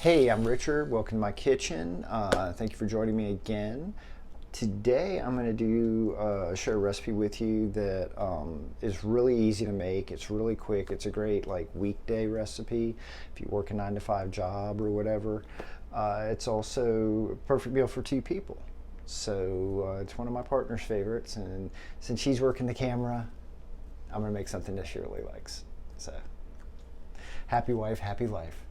Hey, I'm Richard. Welcome to my kitchen. Thank you for joining me again. Today I'm going to share a recipe with you that is really easy to make. It's really quick. It's a great weekday recipe if you work a 9-to-5 job or whatever. It's also a perfect meal for 2 people. So it's one of my partner's favorites, and since she's working the camera, I'm going to make something that she really likes. So happy wife, happy life.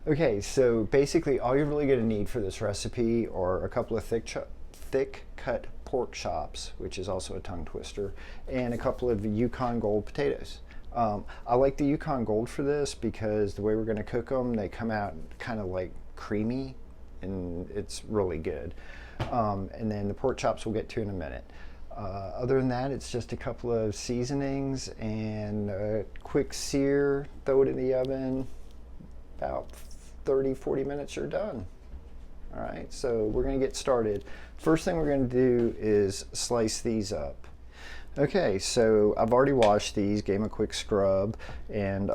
Okay, so basically all you're really going to need for this recipe are a couple of thick cut pork chops, which is also a tongue twister, and a couple of Yukon Gold potatoes. I like the Yukon Gold for this because the way we're going to cook them, they come out kind of like creamy, and it's really good. And then the pork chops we'll get to in a minute. Other than that, it's just a couple of seasonings and a quick sear, throw it in the oven, about 30-40 minutes, you're done. All right, so we're going to get started. First thing we're going to do is slice these up. Okay, so I've already washed these, gave them a quick scrub, and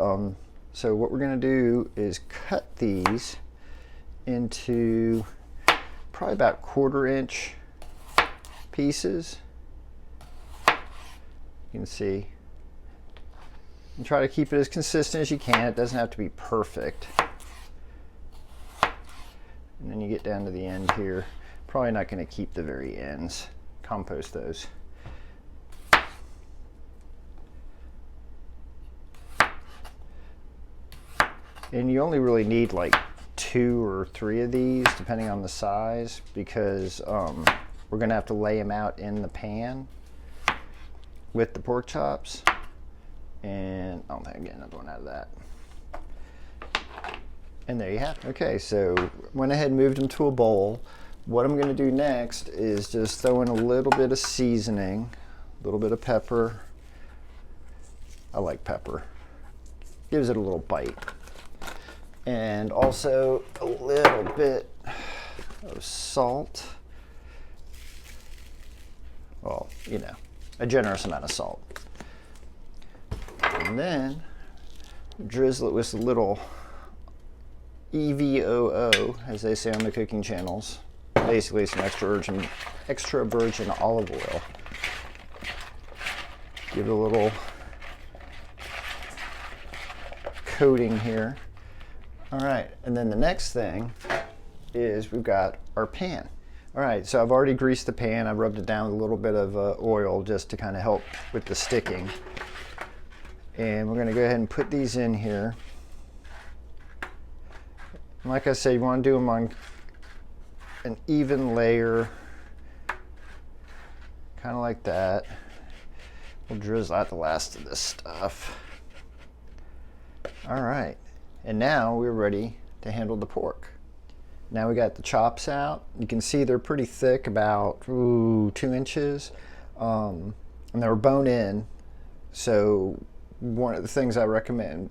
so what we're going to do is cut these into probably about 1/4 inch pieces. You can see. And try to keep it as consistent as you can. It doesn't have to be perfect. And then you get down to the end here. Probably not going to keep the very ends. Compost those. And you only really need like 2 or 3 of these, depending on the size, because we're going to have to lay them out in the pan with the pork chops. And I don't think I'm getting another one out of that. And there you have it. Okay, so went ahead and moved them to a bowl. What I'm going to do next is just throw in a little bit of seasoning, a little bit of pepper. I like pepper. Gives it a little bite. And also a little bit of salt. Well, you know, a generous amount of salt. And then drizzle it with a little EVOO, as they say on the cooking channels. Basically some extra virgin olive oil. Give it a little coating here. All right, and then the next thing is we've got our pan. All right, so I've already greased the pan. I've rubbed it down with a little bit of oil just to kind of help with the sticking. And we're going to go ahead and put these in here. And like I said, you want to do them on an even layer, kind of like that. We'll drizzle out the last of this stuff. All right, and now we're ready to handle the pork. Now we got the chops out. You can see they're pretty thick, about 2 inches, and they were bone in. So one of the things I recommend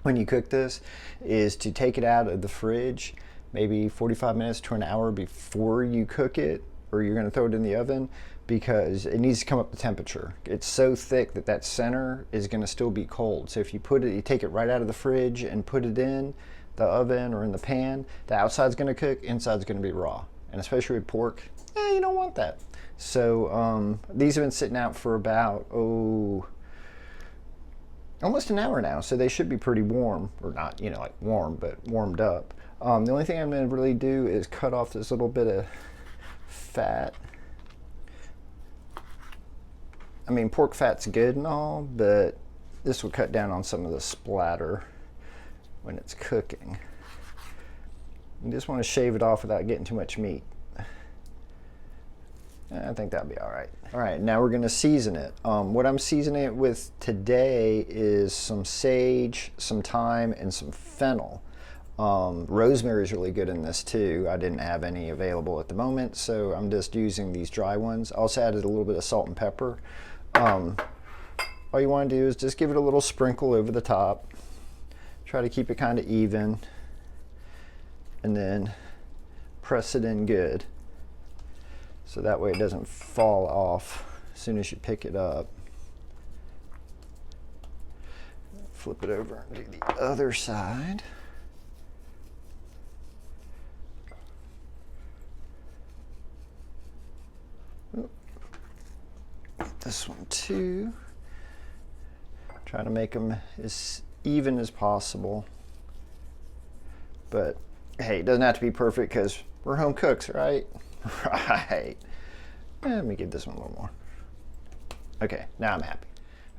when you cook this is to take it out of the fridge maybe 45 minutes to an hour before you cook it, or you're going to throw it in the oven, because it needs to come up to temperature. It's so thick that that center is going to still be cold. So if you you take it right out of the fridge and put it in the oven or in the pan, the outside's going to cook, inside's going to be raw. And especially with pork, you don't want that. So these have been sitting out for about almost an hour now, so they should be pretty warm, or not, you know, like warm, but warmed up. The only thing I'm going to really do is cut off this little bit of fat. I mean, pork fat's good and all, but this will cut down on some of the splatter when it's cooking. You just want to shave it off without getting too much meat. I think that'll be all right. All right, now we're gonna season it. What I'm seasoning it with today is some sage, some thyme, and some fennel. Rosemary is really good in this too. I didn't have any available at the moment, so I'm just using these dry ones. I also added a little bit of salt and pepper. All you wanna do is just give it a little sprinkle over the top. Try to keep it kind of even, and then press it in good. So that way it doesn't fall off as soon as you pick it up. Flip it over and do the other side. this one too. Try to make them as even as possible. But hey, it doesn't have to be perfect because we're home cooks, right? Right. Let me give this one a little more. Okay, now I'm happy.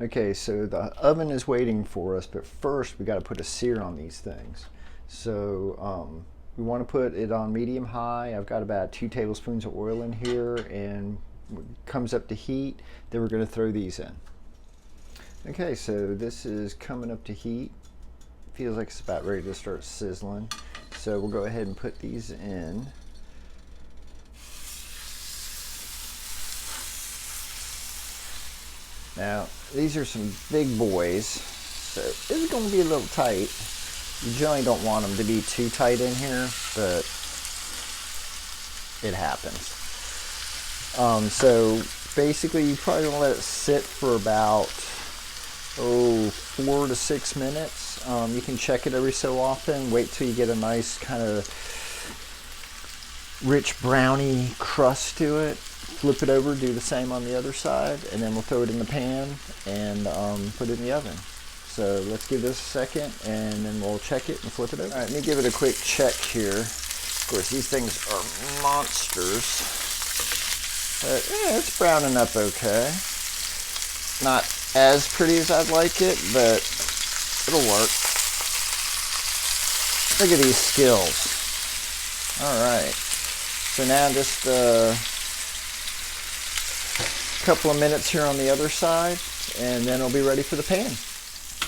Okay, so the oven is waiting for us, but first we got to put a sear on these things. So we want to put it on medium high. I've got about 2 tablespoons of oil in here, and when it comes up to heat, then we're going to throw these in. Okay, so this is coming up to heat. Feels like it's about ready to start sizzling. So we'll go ahead and put these in. Now, these are some big boys, so this is going to be a little tight. You generally don't want them to be too tight in here, but it happens. So basically, you probably want to let it sit for about 4 to 6 minutes. You can check it every so often. Wait till you get a nice kind of rich brownie crust to it. Flip it over, do the same on the other side, and then we'll throw it in the pan and put it in the oven. So let's give this a second, and then we'll check it and flip it over. All right, let me give it a quick check here. Of course, these things are monsters. But yeah, it's browning up okay. Not as pretty as I'd like it, but it'll work. Look at these skills. All right. So now just couple of minutes here on the other side, and then it'll be ready for the pan.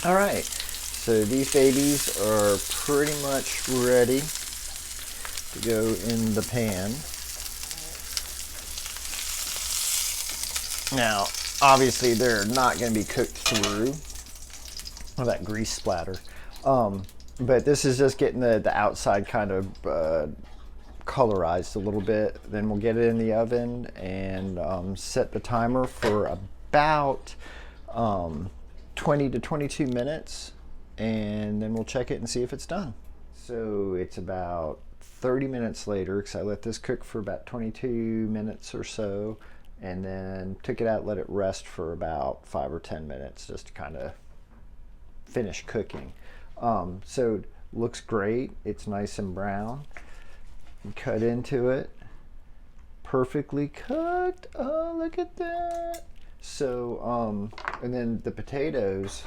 All right, so these babies are pretty much ready to go in the pan. Now, obviously they're not going to be cooked through. Oh, that grease splatter. But this is just getting the outside kind of colorized a little bit. Then we'll get it in the oven and set the timer for about 20 to 22 minutes, and then we'll check it and see if it's done. So it's about 30 minutes later, because I let this cook for about 22 minutes or so, and then took it out, let it rest for about 5 or 10 minutes just to kind of finish cooking. So it looks great. It's nice and brown. Cut into it, perfectly cooked. Oh, look at that. So and then the potatoes,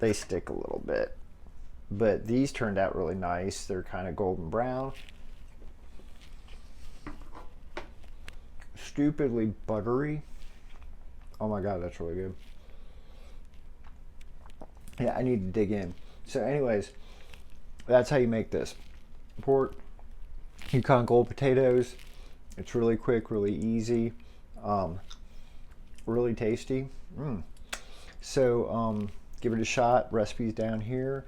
they stick a little bit, but these turned out really nice. They're kind of golden brown, stupidly buttery. Oh my god, that's really good. Yeah, I need to dig in. So anyways, that's how you make this. Pork, Yukon Gold potatoes. It's really quick, really easy, really tasty. So give it a shot. Recipes down here.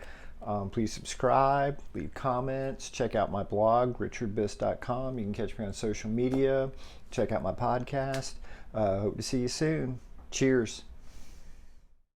Please subscribe, leave comments, check out my blog, richardbist.com. You can catch me on social media. Check out my podcast. Hope to see you soon. Cheers.